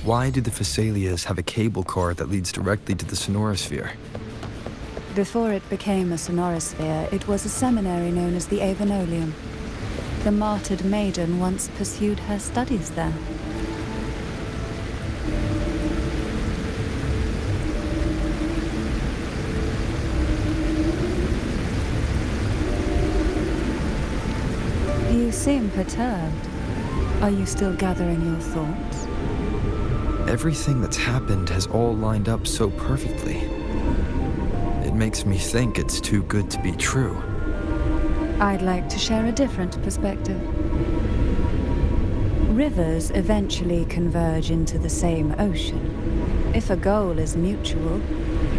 Why do the Phasalias have a cable car that leads directly to the sonorosphere? Before it became a sonorosphere, it was a seminary known as the Avenolium. The martyred maiden once pursued her studies there. You seem perturbed. Are you still gathering your thoughts? Everything that's happened has all lined up so perfectly. It makes me think it's too good to be true. I'd like to share a different perspective. Rivers eventually converge into the same ocean. If a goal is mutual,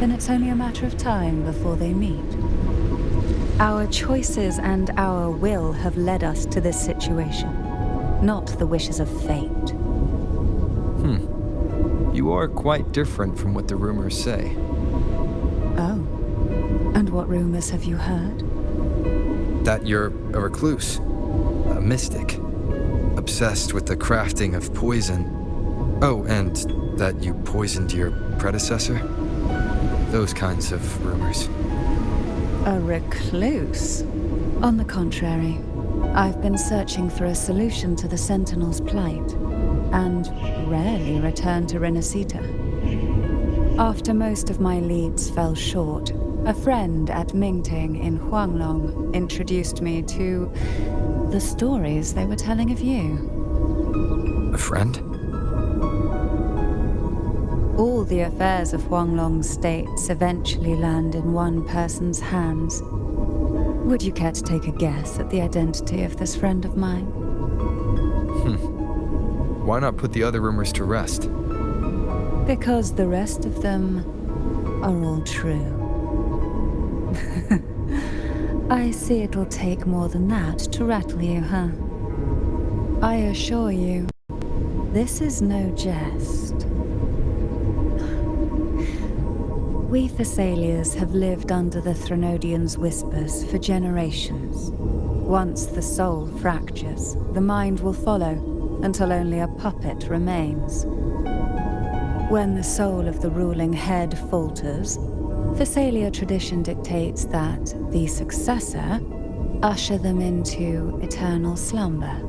then it's only a matter of time before they meet. Our choices and our will have led us to this situation, not the wishes of fate. You are quite different from what the rumors say. Oh. And what rumors have you heard? That you're a recluse, a mystic, obsessed with the crafting of poison. Oh, and that you poisoned your predecessor? Those kinds of rumors. A recluse? On the contrary, I've been searching for a solution to the Sentinel's plight, and rarely return to Renacita. After most of my leads fell short, a friend at Mingting in Huanglong introduced me to the stories they were telling of you. A friend? All the affairs of Huanglong's states eventually land in one person's hands. Would you care to take a guess at the identity of this friend of mine? Why not put the other rumors to rest? Because the rest of them are all true. I see it'll take more than that to rattle you, huh? I assure you, this is no jest. We Thessalians have lived under the Threnodians' whispers for generations. Once the soul fractures, the mind will follow, until only a puppet remains. When the soul of the ruling head falters, Thessalia tradition dictates that the successor usher them into eternal slumber,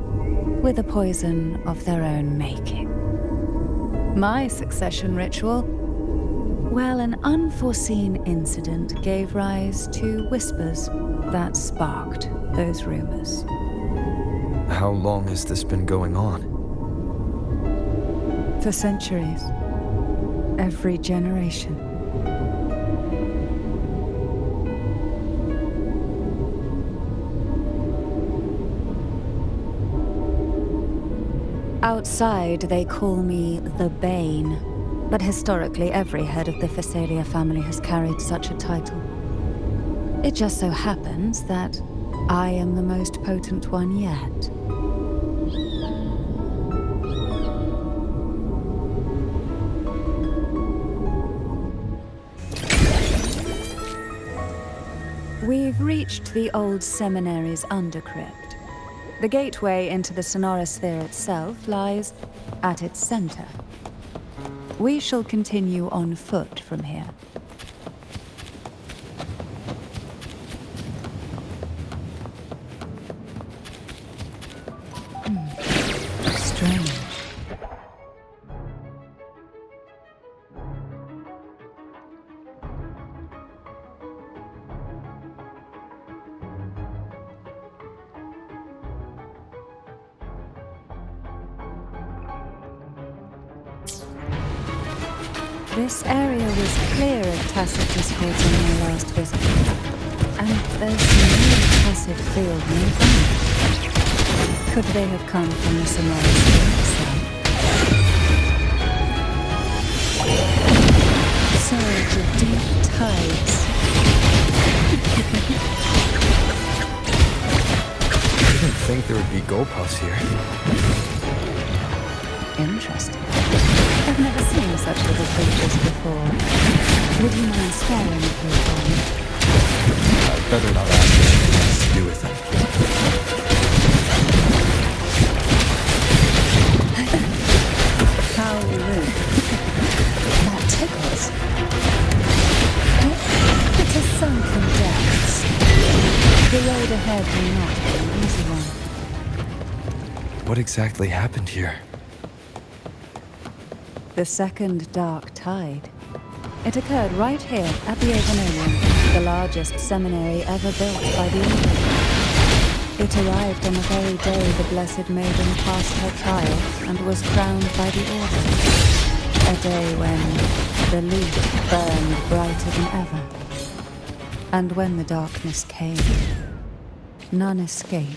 with a poison of their own making. My succession ritual? Well, an unforeseen incident gave rise to whispers that sparked those rumors. How long has this been going on? For centuries. Every generation. Outside, they call me the Bane, but historically every head of the Phasalia family has carried such a title. It just so happens that I am the most potent one yet. We've reached the old seminary's undercrypt. The gateway into the sonorosphere itself lies at its center. We shall continue on foot from here. Strange. This area was clear of tacit discords on my last visit, and there's no passive field nearby. Could they have come from the sonorosphere itself? Surge of deep tides. I didn't think there would be goalposts here. Interesting. I've never seen such little creatures before. Would you mind sparing a few for me? I'd better not ask what it has to do with them. How rude. What exactly happened here? The second dark tide. It occurred right here at the Avenolium, the largest seminary ever built by the Emperor. It arrived on the very day the Blessed Maiden passed her trial and was crowned by the Order. A day when the leaf burned brighter than ever. And when the darkness came, none escaped.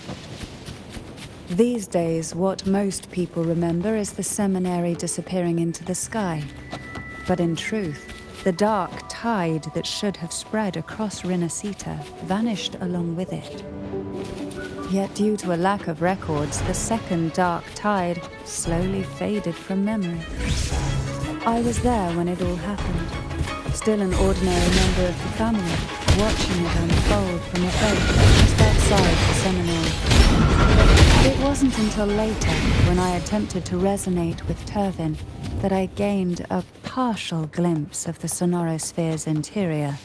These days, what most people remember is the seminary disappearing into the sky. But in truth, the dark tide that should have spread across Rinascita vanished along with it. Yet due to a lack of records, the second dark tide slowly faded from memory. I was there when it all happened, still an ordinary member of the family, watching it unfold from a boat just outside the seminary. It wasn't until later, when I attempted to resonate with Turvin, that I gained a partial glimpse of the sonorosphere's interior.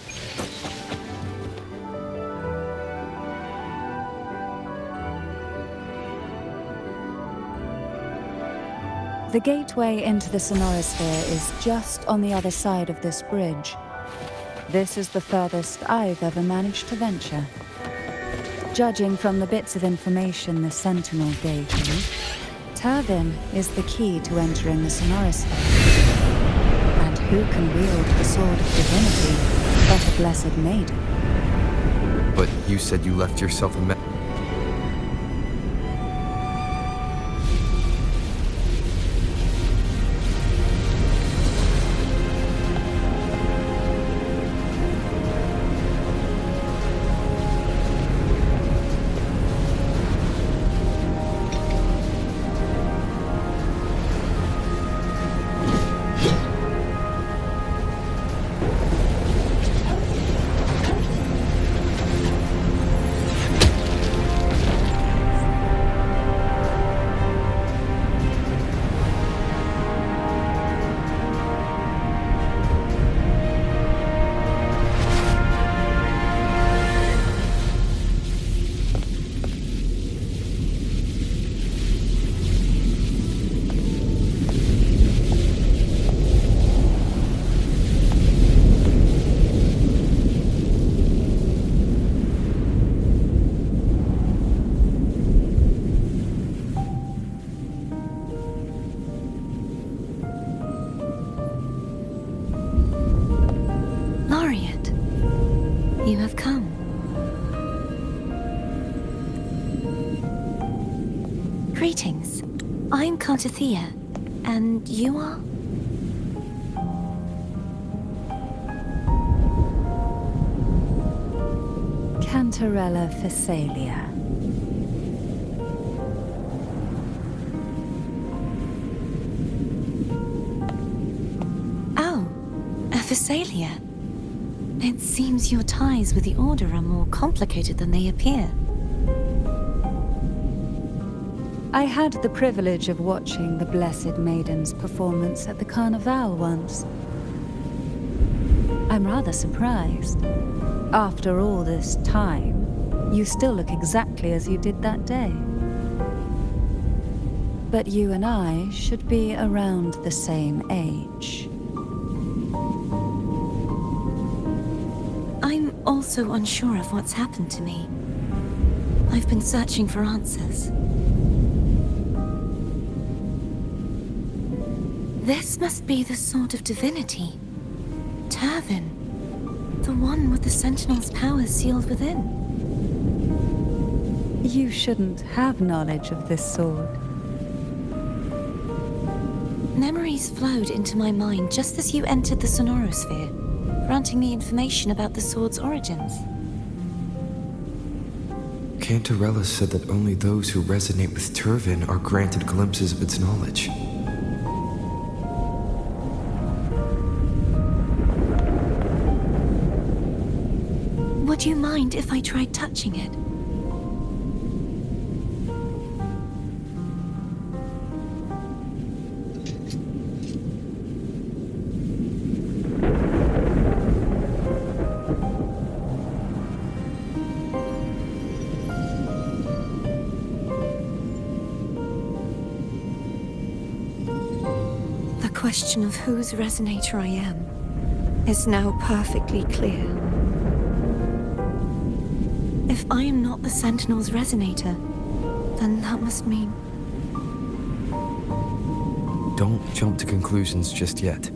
The gateway into the sonorosphere is just on the other side of this bridge. This is the furthest I've ever managed to venture. Judging from the bits of information the Sentinel gave me, Turvin is the key to entering the sonorosphere. And who can wield the sword of divinity but a blessed maiden? But you said you left yourself a You have come. Greetings. I'm Carthetyia, and you are? Cantarella Phasalia. Oh, a Phasalia. It seems your ties with the Order are more complicated than they appear. I had the privilege of watching the Blessed Maiden's performance at the Carnival once. I'm rather surprised. After all this time, you still look exactly as you did that day. But you and I should be around the same age. I'm also unsure of what's happened to me. I've been searching for answers. This must be the Sword of Divinity. Turvin. The one with the Sentinel's powers sealed within. You shouldn't have knowledge of this sword. Memories flowed into my mind just as you entered the Sonorosphere, granting me information about the sword's origins. Cantarella said that only those who resonate with Turvin are granted glimpses of its knowledge. Would you mind if I tried touching it? question of whose resonator I am is now perfectly clear. If I am not the Sentinel's resonator, then that must mean... Don't jump to conclusions just yet.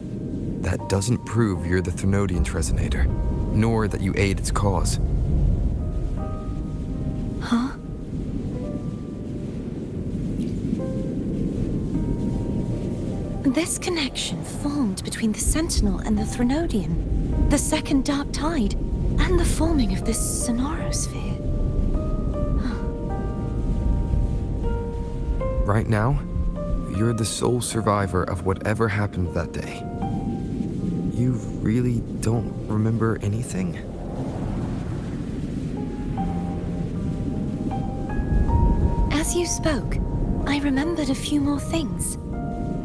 That doesn't prove you're the Threnodian's resonator, nor that you aid its cause. Huh? This connection formed between the Sentinel and the Threnodian, the second Dark Tide, and the forming of this sonorosphere. Right now, you're the sole survivor of whatever happened that day. You really don't remember anything? As you spoke, I remembered a few more things.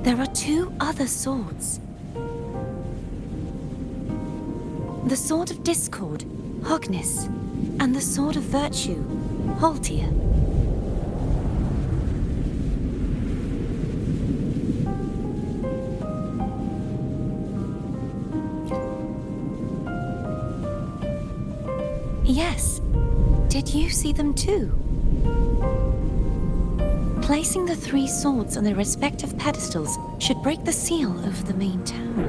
There are 2 other swords. The Sword of Discord, Hognis, and the Sword of Virtue, Haltia. Yes. Did you see them too? Placing the 3 swords on their respective pedestals should break the seal over the main tower.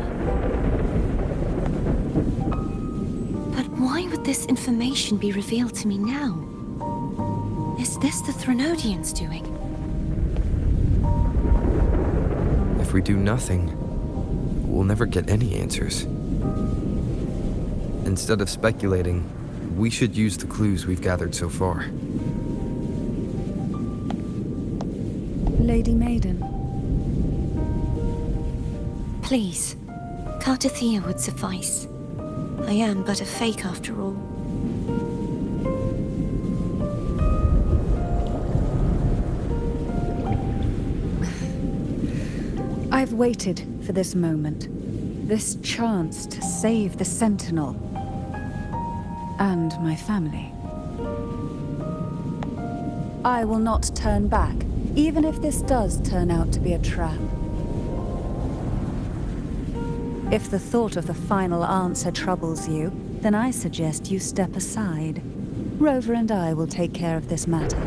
But why would this information be revealed to me now? Is this the Threnodians' doing? If we do nothing, we'll never get any answers. Instead of speculating, we should use the clues we've gathered so far. Lady Maiden. Please, Carthetyia would suffice. I am but a fake after all. I've waited for this moment. This chance to save the Sentinel. And my family. I will not turn back, even if this does turn out to be a trap. If the thought of the final answer troubles you, then I suggest you step aside. Rover and I will take care of this matter.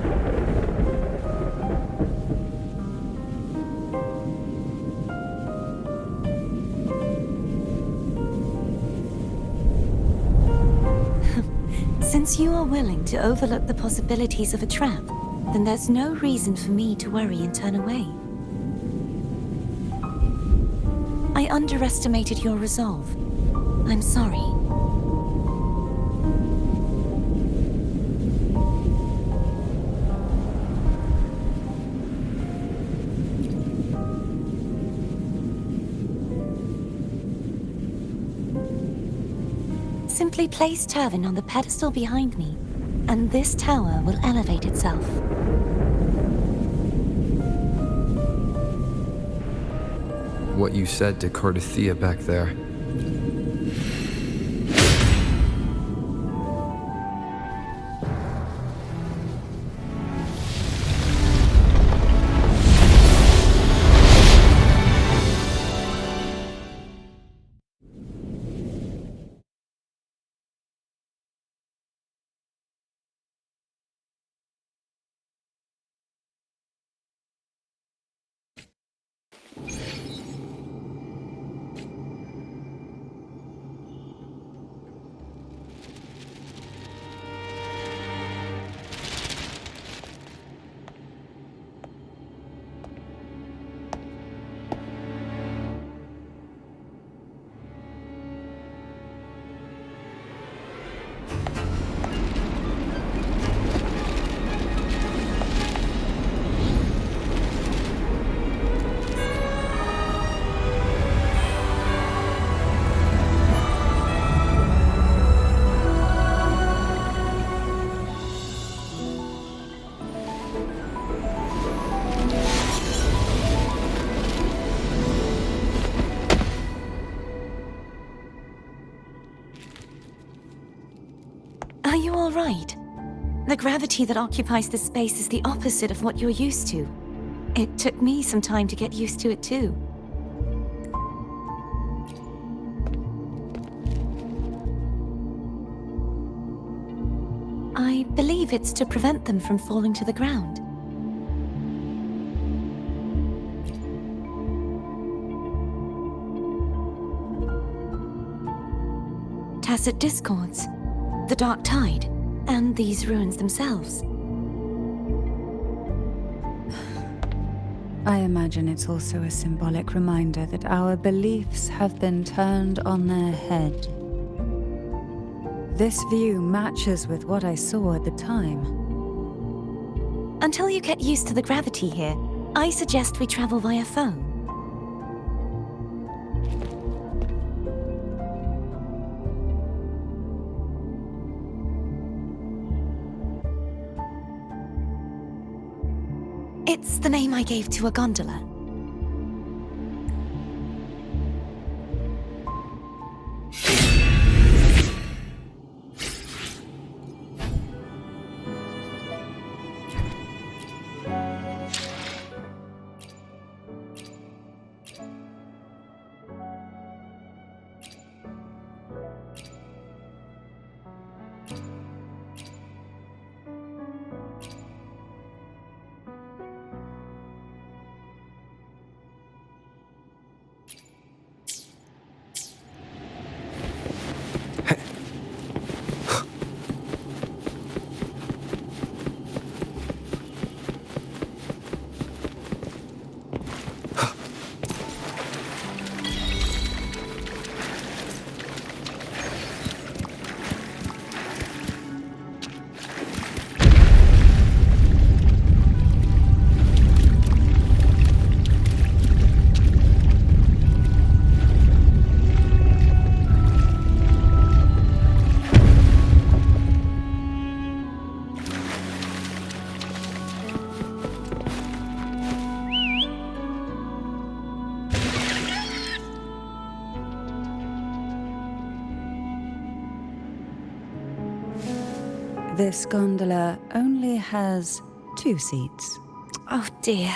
Since you are willing to overlook the possibilities of a trap, then there's no reason for me to worry and turn away. I underestimated your resolve. I'm sorry. Simply place Turvin on the pedestal behind me, and this tower will elevate itself. What you said to Carthetyia back there. Are you all right? The gravity that occupies this space is the opposite of what you're used to. It took me some time to get used to it too. believe it's to prevent them from falling to the ground. Tacit discords, the dark tide, and these ruins themselves. I imagine it's also a symbolic reminder that our beliefs have been turned on their head. This view matches with what I saw at the time. Until you get used to the gravity here, I suggest we travel via phone. It's the name I gave to a gondola. This gondola only has 2 seats. Oh dear,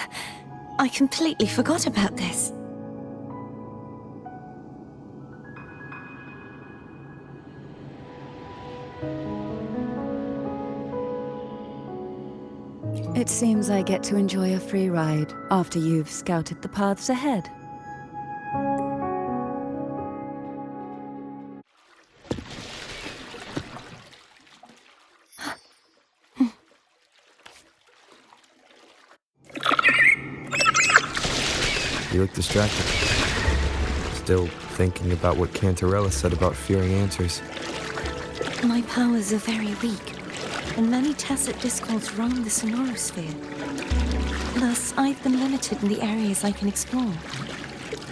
I completely forgot about this. It seems I get to enjoy a free ride after you've scouted the paths ahead. You look distracted. Still thinking about what Cantarella said about fearing answers. My powers are very weak, and many tacit discords roam the sonorosphere. Thus, I've been limited in the areas I can explore.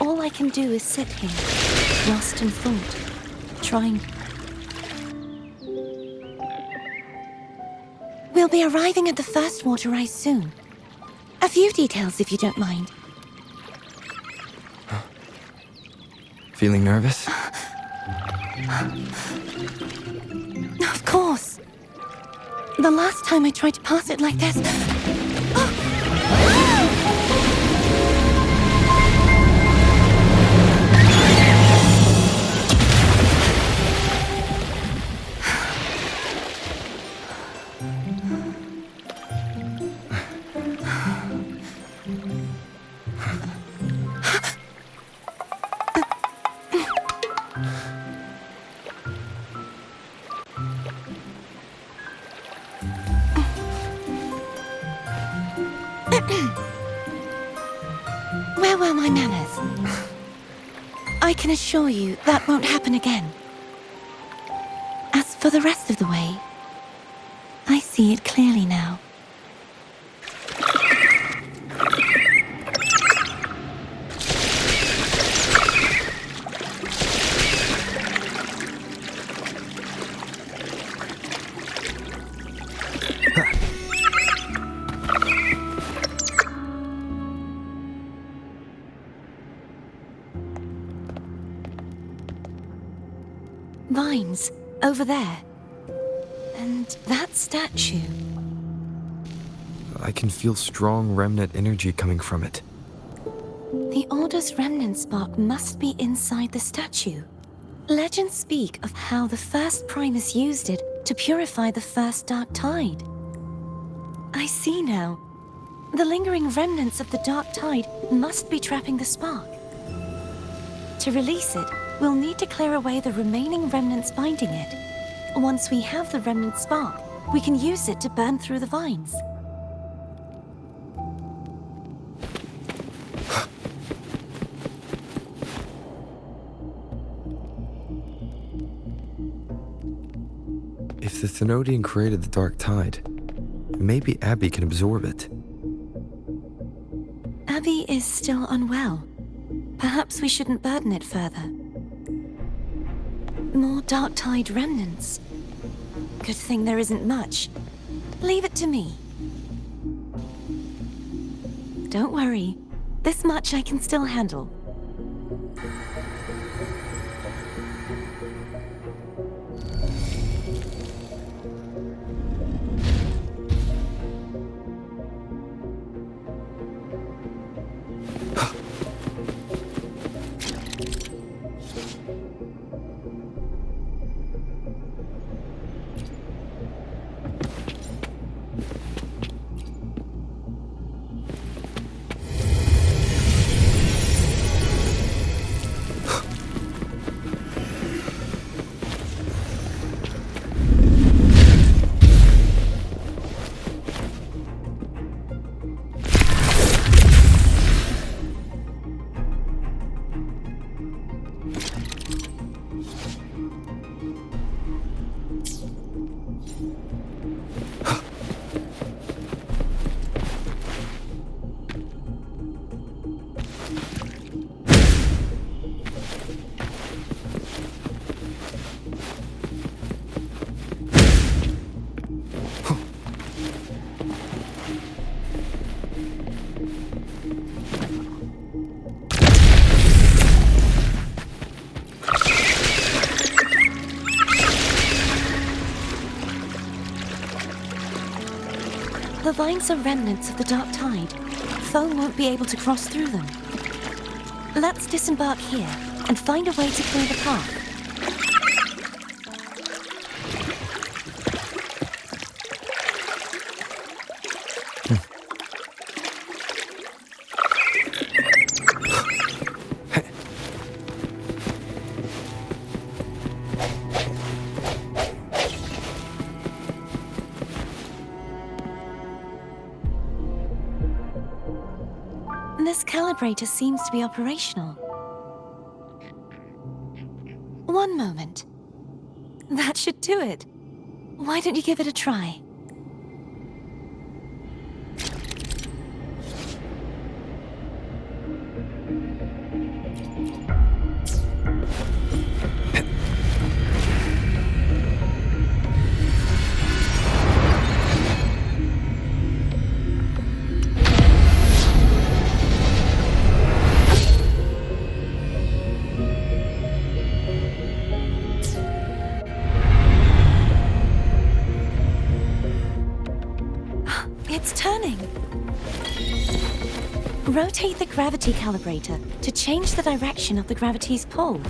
All I can do is sit here, lost in thought, trying... We'll be arriving at the first water rise soon. A few details, if you don't mind. Feeling nervous? Of course. The last time I tried to pass it like this... Where were my manners? I can assure you that won't happen again. As for the rest of the way, I see it clearly now. Vines, over there. And that statue. I can feel strong remnant energy coming from it. The Order's remnant spark must be inside the statue. Legends speak of how the first Primus used it to purify the first dark tide. I see now. The lingering remnants of the dark tide must be trapping the spark. To release it, we'll need to clear away the remaining remnants binding it. Once we have the remnant spark, we can use it to burn through the vines. If the Thenodian created the dark tide, maybe Abby can absorb it. Abby is still unwell. Perhaps we shouldn't burden it further. More dark tide remnants. Good thing there isn't much. Leave it to me. Don't worry. This much I can still handle. The vines are remnants of the dark tide. Foam won't be able to cross through them. Let's disembark here and find a way to clear the path. This calibrator seems to be operational. One moment. That should do it. Why don't you give it a try? It's turning. Rotate the gravity calibrator to change the direction of the gravity's pull.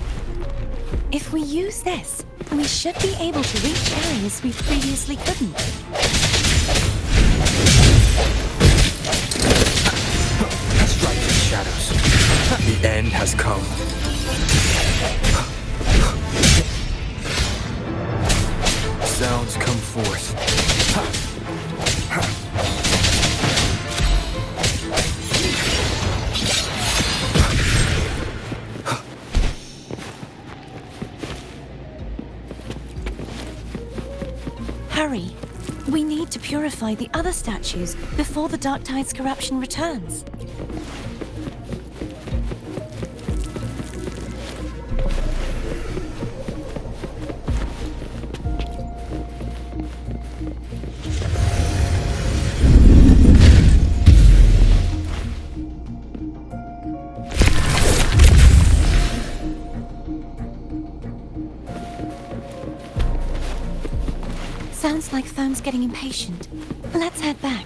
If we use this, we should be able to reach areas we previously couldn't. Strike the shadows. The end has come. Sounds come forth. Hurry. We need to purify the other statues before the Dark Tide's corruption returns. Sounds like Foam's getting impatient. Let's head back.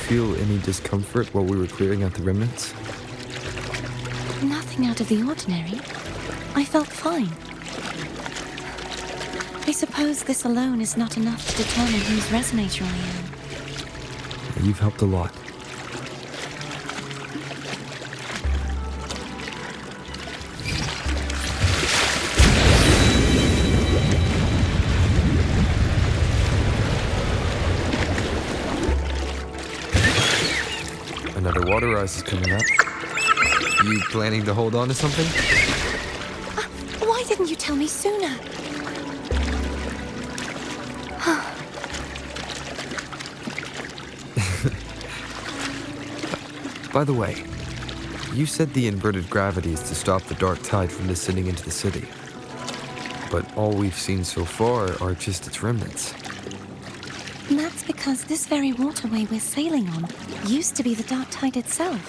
feel any discomfort while we were clearing out the remnants? Nothing out of the ordinary. I felt fine. I suppose this alone is not enough to determine whose resonator I am. You've helped a lot. Another water rise is coming up. You planning to hold on to something? Why didn't you tell me sooner? By the way, you said the inverted gravity is to stop the dark tide from descending into the city. But all we've seen so far are just its remnants. And that's because this very waterway we're sailing on used to be the dark tide itself.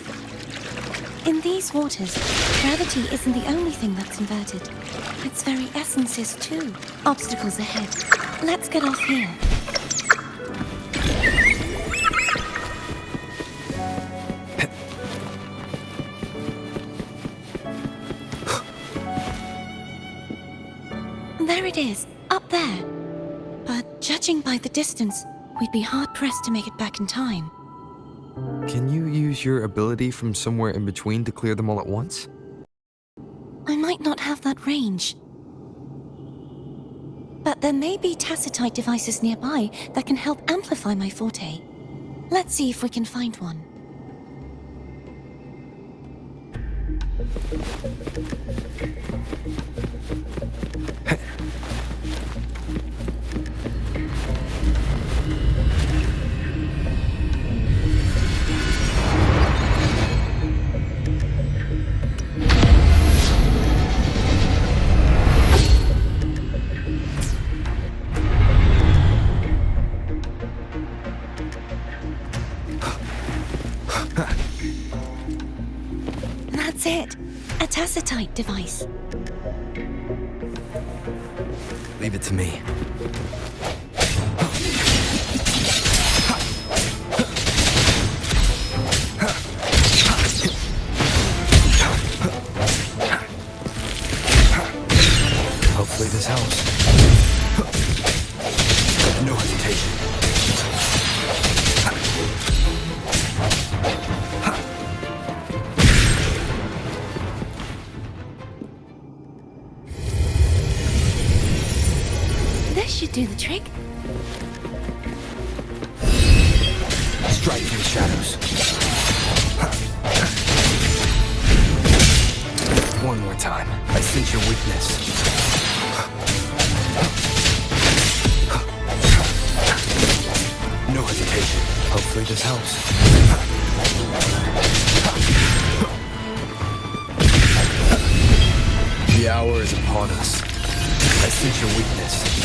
In these waters, gravity isn't the only thing that's inverted. Its very essence is too. Obstacles ahead. Let's get off here. There it is, up there. But judging by the distance, we'd be hard-pressed to make it back in time. Can you use your ability from somewhere in between to clear them all at once? I might not have that range. But there may be Carthetyia devices nearby that can help amplify my forte. Let's see if we can find one. That's it. A Carthetyia device. Leave it to me. Hopefully this helps. No hesitation. This should do the trick. Strike from the shadows. One more time. I sense your weakness. No hesitation. Hopefully this helps. The hour is upon us. I sense your weakness.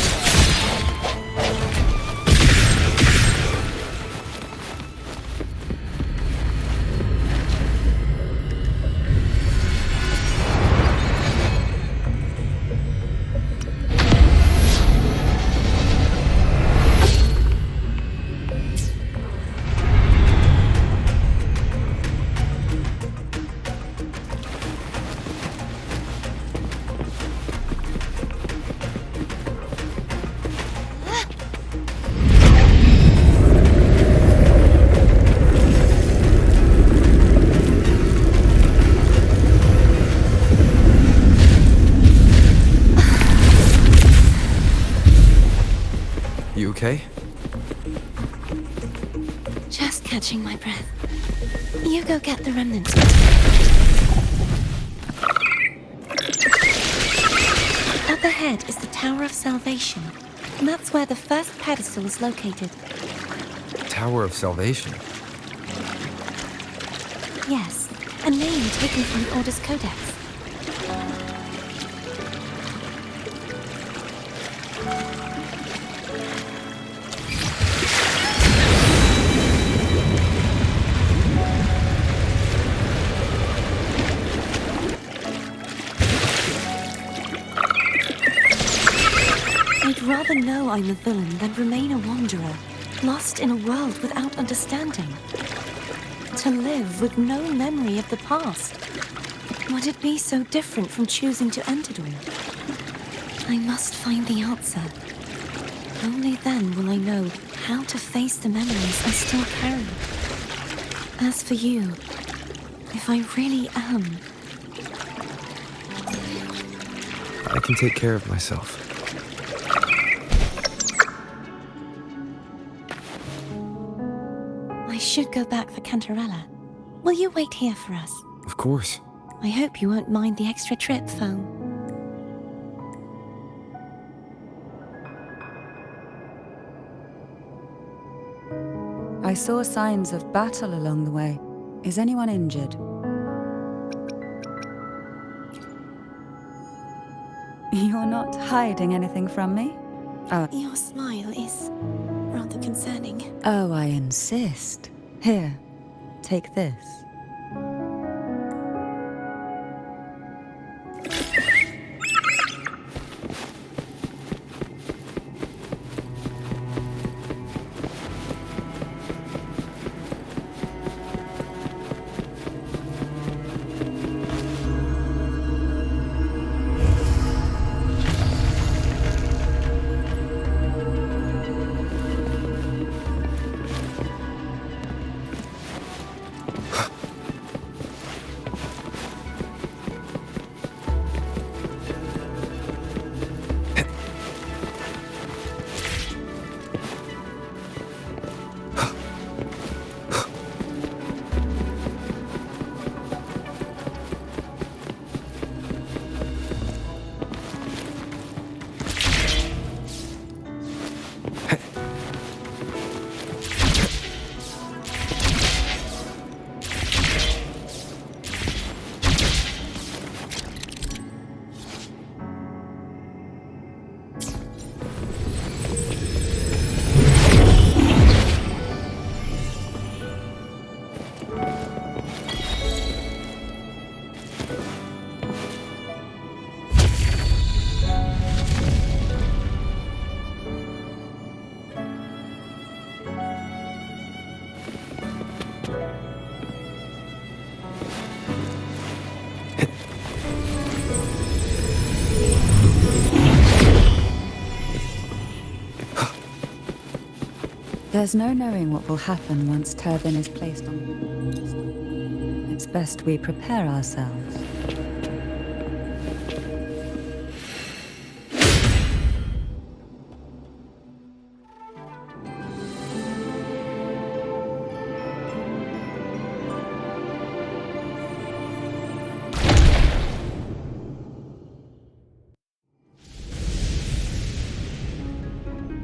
You okay? Just catching my breath. You go get the remnants. Up ahead is the Tower of Salvation. And that's where the first pedestal is located. Tower of Salvation. Yes, a name taken from the Order's Codex. I'd rather know I'm a villain than remain a wanderer, lost in a world without understanding. To live with no memory of the past. Would it be so different from choosing to end it all? I must find the answer. Only then will I know how to face the memories I still carry. As for you, if I really am... I can take care of myself. I should go back for Cantarella. Will you wait here for us? Of course. I hope you won't mind the extra trip, Foam. I saw signs of battle along the way. Is anyone injured? You're not hiding anything from me? Your smile is rather concerning. Oh, I insist. Here, take this. There's no knowing what will happen once Turbin is placed on. It's best we prepare ourselves.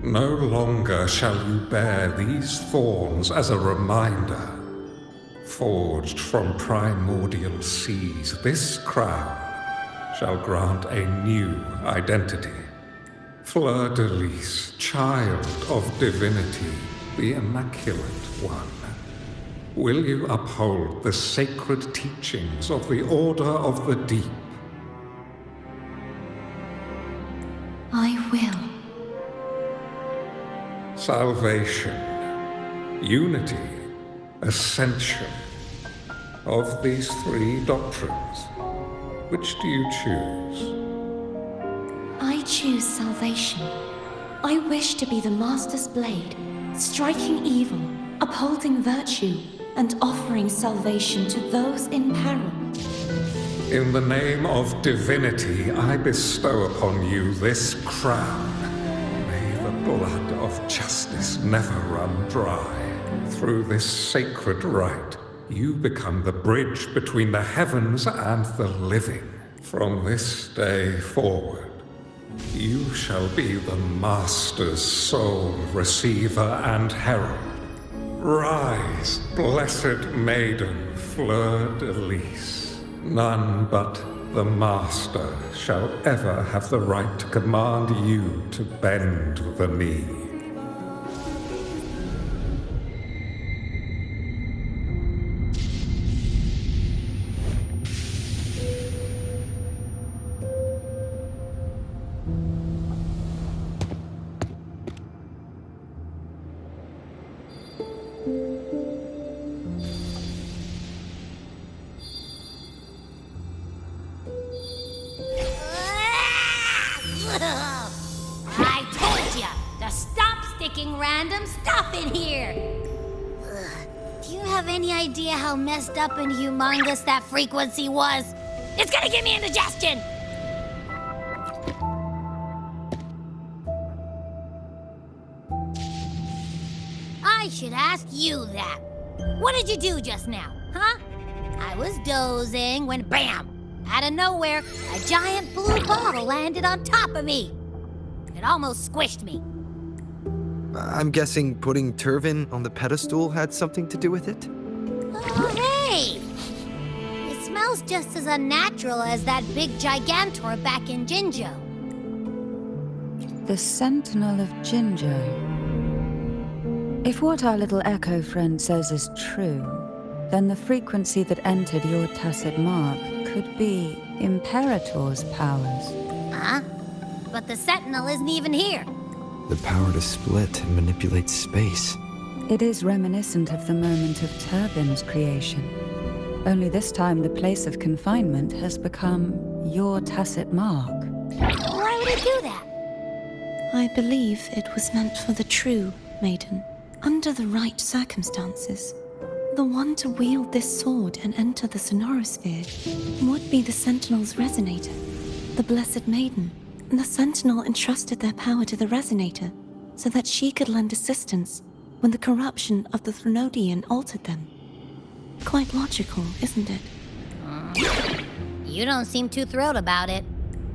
No longer shall you bear these thorns as a reminder. Forged from primordial seas, this crown shall grant a new identity. Fleur-de-lis, child of divinity, the Immaculate One. Will you uphold the sacred teachings of the Order of the Deep? I will. Salvation, unity, ascension. Of these three doctrines, which do you choose? I choose salvation. I wish to be the Master's blade, striking evil, upholding virtue, and offering salvation to those in peril. In the name of divinity, I bestow upon you this crown. May the blood of justice never run dry. Through this sacred rite, you become the bridge between the heavens and the living. From this day forward, you shall be the Master's sole receiver and herald. Rise, blessed maiden Fleur-de-lis. None but the Master shall ever have the right to command you to bend the knee. fucking random stuff in here! Ugh. Do you have any idea how messed up and humongous that frequency was? It's gonna give me indigestion! I should ask you that. What did you do just now, huh? I was dozing when BAM! Out of nowhere, a giant blue bottle landed on top of me. It almost squished me. I'm guessing putting Turvin on the pedestal had something to do with it? Oh, hey! It smells just as unnatural as that big Gigantor back in Jinjo. The Sentinel of Jinjo. If what our little echo friend says is true, then the frequency that entered your tacit mark could be Imperator's powers. Huh? But the Sentinel isn't even here. The power to split and manipulate space. It is reminiscent of the moment of Turvin's creation. Only this time the place of confinement has become your tacit mark. Why would it do that? I believe it was meant for the true maiden. Under the right circumstances, the one to wield this sword and enter the sonorosphere would be the Sentinel's resonator, the Blessed Maiden. The Sentinel entrusted their power to the resonator so that she could lend assistance when the corruption of the Threnodian altered them. Quite logical, isn't it? You don't seem too thrilled about it.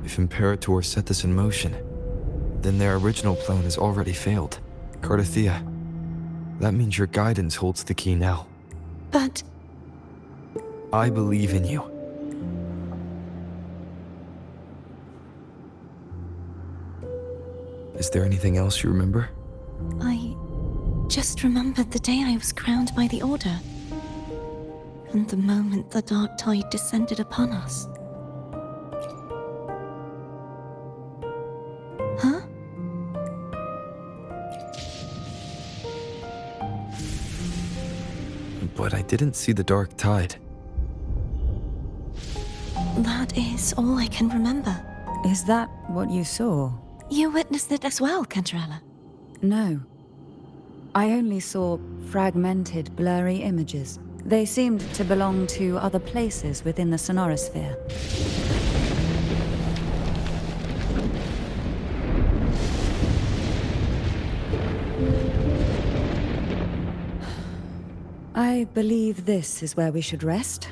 If Imperator set this in motion, then their original plan has already failed. Carthetyia, that means your guidance holds the key now. But I believe in you. Is there anything else you remember? I just remembered the day I was crowned by the Order, and the moment the dark tide descended upon us. Huh? But I didn't see the dark tide. That is all I can remember. Is that what you saw? You witnessed it as well, Cantarella. No. I only saw fragmented, blurry images. They seemed to belong to other places within the sonorosphere. I believe this is where we should rest.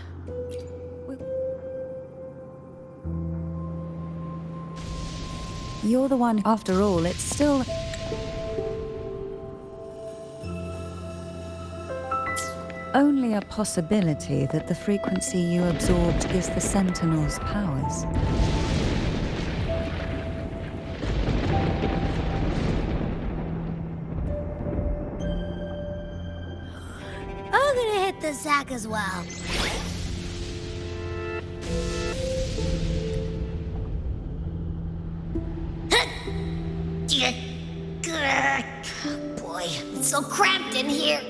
You're the one, after all, it's still... only a possibility that the frequency you absorbed is the Sentinel's powers. I'm gonna hit the sack as well. Boy, it's so cramped in here.